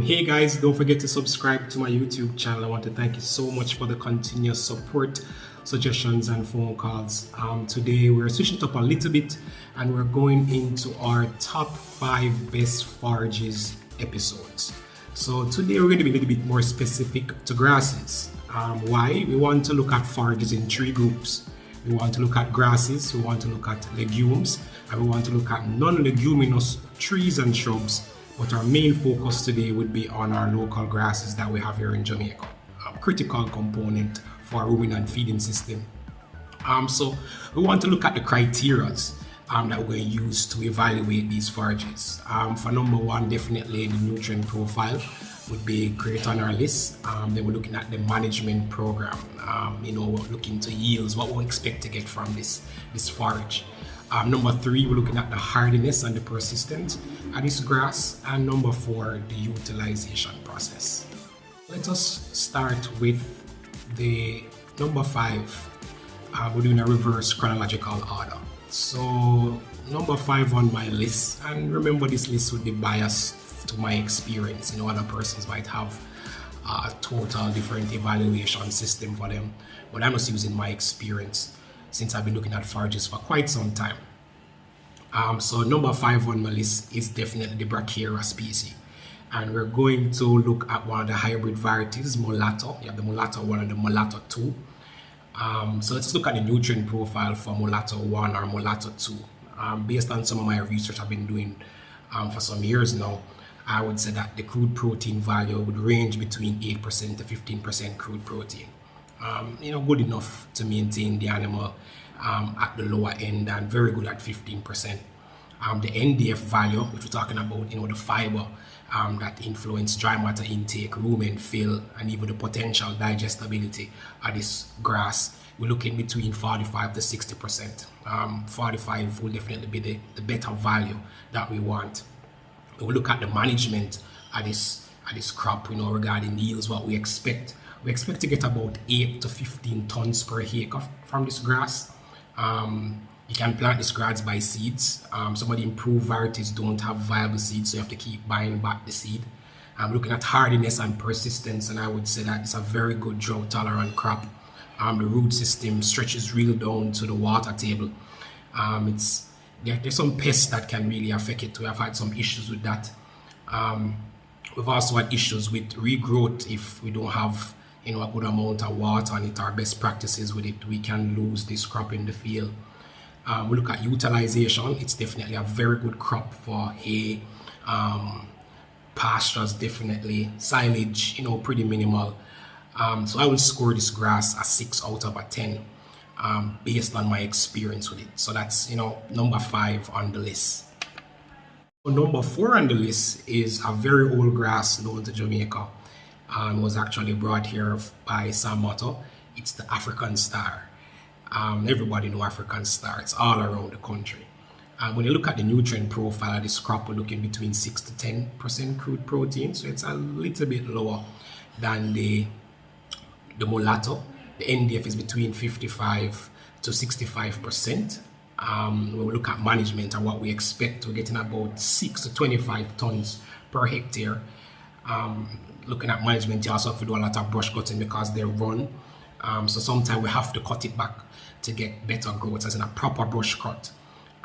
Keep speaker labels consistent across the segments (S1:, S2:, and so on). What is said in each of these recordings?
S1: Hey guys, don't forget to subscribe to my YouTube channel. I want to thank you so much for the continuous support, suggestions and phone calls. Today we're switching it up a little bit and we're going into our top 5 best forages episodes. So today we're going to be a little bit more specific to grasses. Why? We want to look at forages in 3 groups. We want to look at grasses, we want to look at legumes, and we want to look at non-leguminous trees and shrubs. But our main focus today would be on our local grasses that we have here in Jamaica, a critical component for our ruminant feeding system. So we want to look at the criteria that we're going to use to evaluate these forages. For number 1, definitely the nutrient profile would be great on our list. Then we're looking at the management program. We're looking to yields, what we expect to get from this forage. Number 3, we're looking at the hardiness and the persistence of this grass. And number 4, the utilization process. Let us start with the number 5. We're doing a reverse chronological order. So number 5 on my list, and remember this list would be biased to my experience. Other persons might have a total different evaluation system for them, but I'm just using my experience since I've been looking at forages for quite some time. So number 5 on my list is definitely the Brachiaris species. And we're going to look at one of the hybrid varieties, Mulatto. You have the Mulatto 1 and the Mulatto 2. So let's look at the nutrient profile for Mulatto 1 or Mulatto 2. Based on some of my research I've been doing for some years now, I would say that the crude protein value would range between 8% to 15% crude protein. Good enough to maintain the animal at the lower end and very good at 15%. The NDF value, which we're talking about, the fiber that influence dry matter intake, rumen fill, and even the potential digestibility of this grass, we're looking between 45 to 60%. 45 will definitely be the better value that we want. We look at the management of this crop, regarding yields, what we expect. We expect to get about 8 to 15 tons per acre from this grass. You can plant this grass by seeds. Some of the improved varieties don't have viable seeds, so you have to keep buying back the seed. I'm looking at hardiness and persistence, and I would say that it's a very good drought-tolerant crop. The root system stretches real down to the water table. There's some pests that can really affect it. We have had some issues with that. We've also had issues with regrowth. If we don't have a good amount of water on it, our best practices with it, we can lose this crop in the field. We look at utilization. It's definitely a very good crop for hay, pastures, definitely silage, pretty minimal. So I will score this grass a 6 out of a 10 based on my experience with it. So that's number 5 on the list. So number 4 on the list is a very old grass known to Jamaica. It was actually brought here by Sam Motto. It's the African star. Everybody know African star. It's all around the country. When you look at the nutrient profile of this crop, we're looking between 6 to 10% crude protein. So it's a little bit lower than the Mulatto. The NDF is between 55 to 65%. When we look at management and what we expect, we're getting about 6 to 25 tons per hectare. Looking at management, you also have to do a lot of brush cutting because they run. So sometimes we have to cut it back to get better growth, as in a proper brush cut.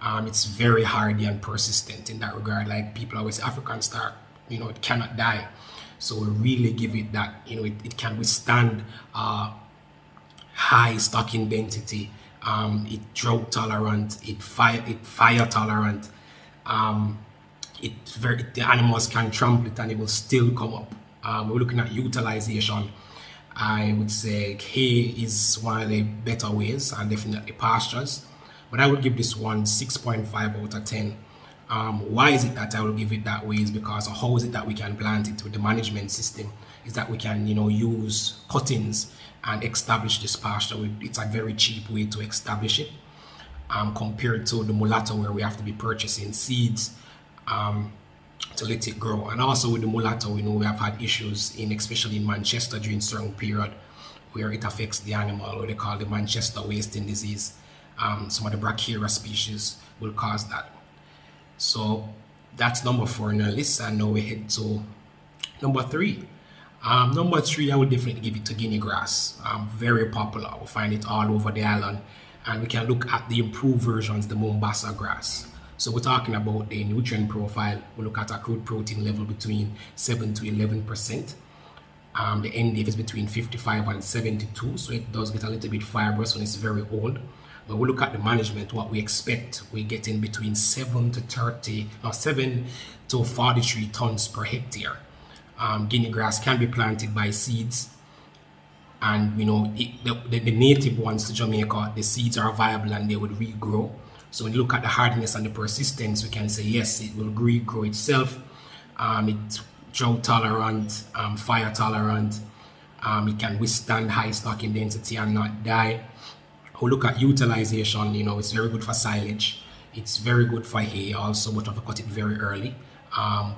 S1: It's very hardy and persistent in that regard. Like people always say, African star, it cannot die. So we really give it that, it can withstand high stocking density. It drought tolerant, it fire tolerant. The animals can trample it and it will still come up. We're looking at utilization. I would say hay is one of the better ways, and definitely pastures. But I would give this one 6.5 out of 10. Why is it that I will give it that way? Is because how is it that we can plant it with the management system? Is that we can use cuttings and establish this pasture. It's a very cheap way to establish it compared to the Mulatto, where we have to be purchasing seeds to let it grow. And also with the Mulatto, we have had issues especially in Manchester during certain period where it affects the animal, what they call the Manchester wasting disease. Some of the Brachiaris species will cause that. So That's number 4 on the list, and now we head to number 3. Number 3, I would definitely give it to Guinea Grass. Very popular. We find it all over the island, and we can look at the improved versions, the Mombasa grass. So we're talking about the nutrient profile. We look at a crude protein level between 7 to 11%. The NDF is between 55 and 72, so it does get a little bit fibrous when it's very old. But we look at the management, what we expect, we get in between 7 to 43 tons per hectare. Guinea grass can be planted by seeds, and the native ones to Jamaica, the seeds are viable and they would regrow. So when you look at the hardiness and the persistence, we can say yes, it will regrow itself. It's drought tolerant, fire tolerant. It can withstand high stocking density and not die. We look at utilization. It's very good for silage. It's very good for hay also, but we have to cut it very early.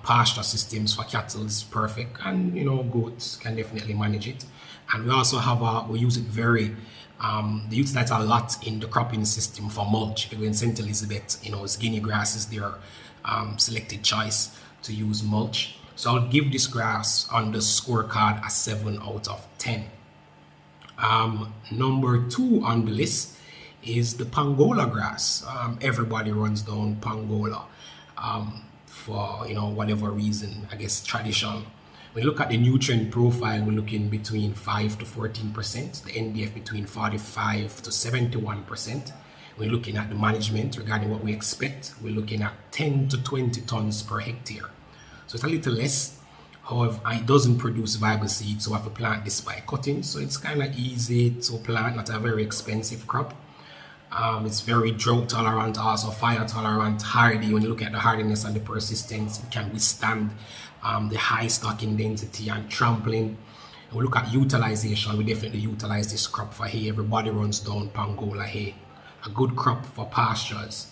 S1: Pasture systems for cattle is perfect, and goats can definitely manage it. And we also have we use it they utilize a lot in the cropping system for mulch. If you go in St. Elizabeth, it's Guinea grass is their selected choice to use mulch. So I'll give this grass on the scorecard a 7 out of 10. Number 2 on the list is the Pangola grass. Everybody runs down Pangola for whatever reason, I guess tradition. When you look at the nutrient profile, we're looking between 5 to 14%, the NDF between 45 to 71%. We're looking at the management regarding what we expect. We're looking at 10 to 20 tons per hectare. So it's a little less. However, it doesn't produce viable seeds, so we have to plant this by cutting. So it's kind of easy to plant, not a very expensive crop. It's very drought tolerant, also fire tolerant, hardy. When you look at the hardiness and the persistence, it can withstand the high stocking density and trampling. And we look at utilization. We definitely utilize this crop for hay. Everybody runs down Pangola hay. A good crop for pastures.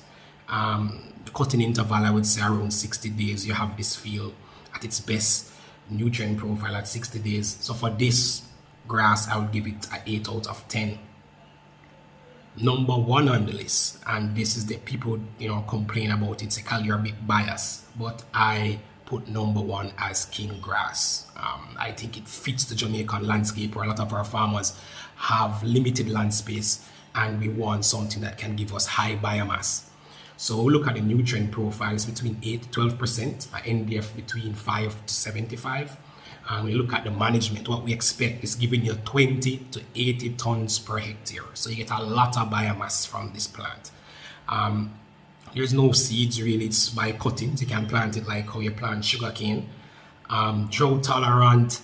S1: The cutting interval, I would say around 60 days. You have this field at its best nutrient profile at 60 days. So for this grass, I would give it an 8 out of 10. Number 1 on the list, and this is the people complain about it's a bit bias, but I put number 1 as king grass. I think it fits the Jamaican landscape, where a lot of our farmers have limited land space, and we want something that can give us high biomass. So we look at the nutrient profiles between 8 to 12%, NDF between 5 to 75. And we look at the management. What we expect is giving you 20 to 80 tons per hectare. So you get a lot of biomass from this plant. There's no seeds really, it's by cuttings. You can plant it like how you plant sugarcane. Drought tolerant,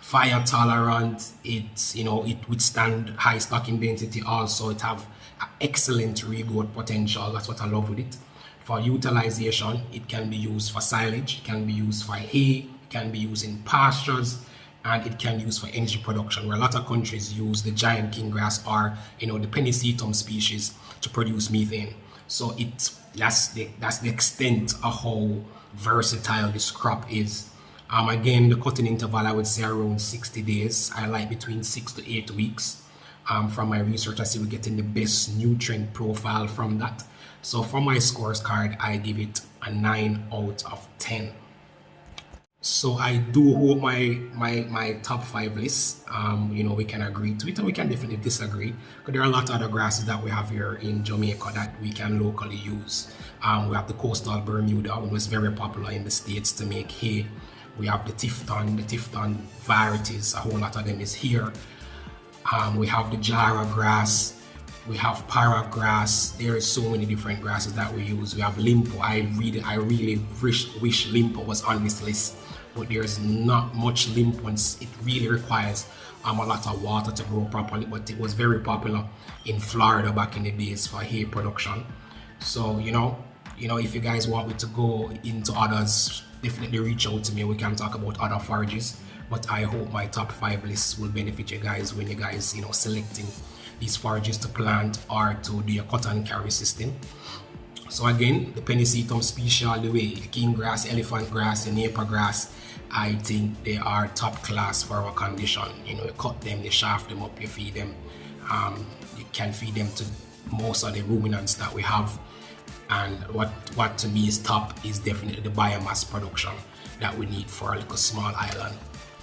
S1: fire tolerant. It withstand high stocking density. Also, it have excellent regrowth potential. That's what I love with it. For utilization, it can be used for silage, it can be used for hay, it can be used in pastures, and it can be used for energy production, where a lot of countries use the giant king grass or the pennisetum species to produce methane. So that's the extent of how versatile this crop is. Again, the cutting interval, I would say around 60 days. I like between 6 to 8 weeks. From my research, I see we're getting the best nutrient profile from that. So for my scores card, I give it a 9 out of 10. So I do hope my top 5 list, we can agree to it, and we can definitely disagree, because there are a lot of other grasses that we have here in Jamaica that we can locally use. We have the coastal Bermuda, which was very popular in the States to make hay. We have the Tifton varieties, a whole lot of them is here. We have the Jara grass, we have para grass. There are so many different grasses that we use. We have limpo. I really wish limpo was on this list, but there's not much limpo, and it really requires a lot of water to grow properly. But it was very popular in Florida back in the days for hay production. So if you guys want me to go into others, definitely reach out to me. We can talk about other forages. But I hope my top 5 lists will benefit you guys when you guys selecting these forages to plant or to do your cut and carry system. So again, the pennisetum species all the way, the king grass, elephant grass, the napier grass, I think they are top class for our condition. You cut them, you shaft them up, you feed them. You can feed them to most of the ruminants that we have. And what to me is top is definitely the biomass production that we need for a little small island.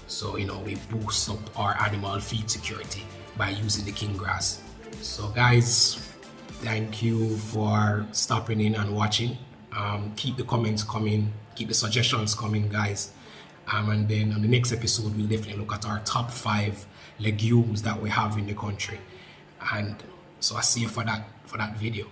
S1: So, you know, we boost up our animal feed security by using the king grass. So guys, thank you for stopping in and watching. Keep the comments coming, keep the suggestions coming, guys. And then on the next episode, we'll definitely look at our top 5 legumes that we have in the country. And so I see you for that video.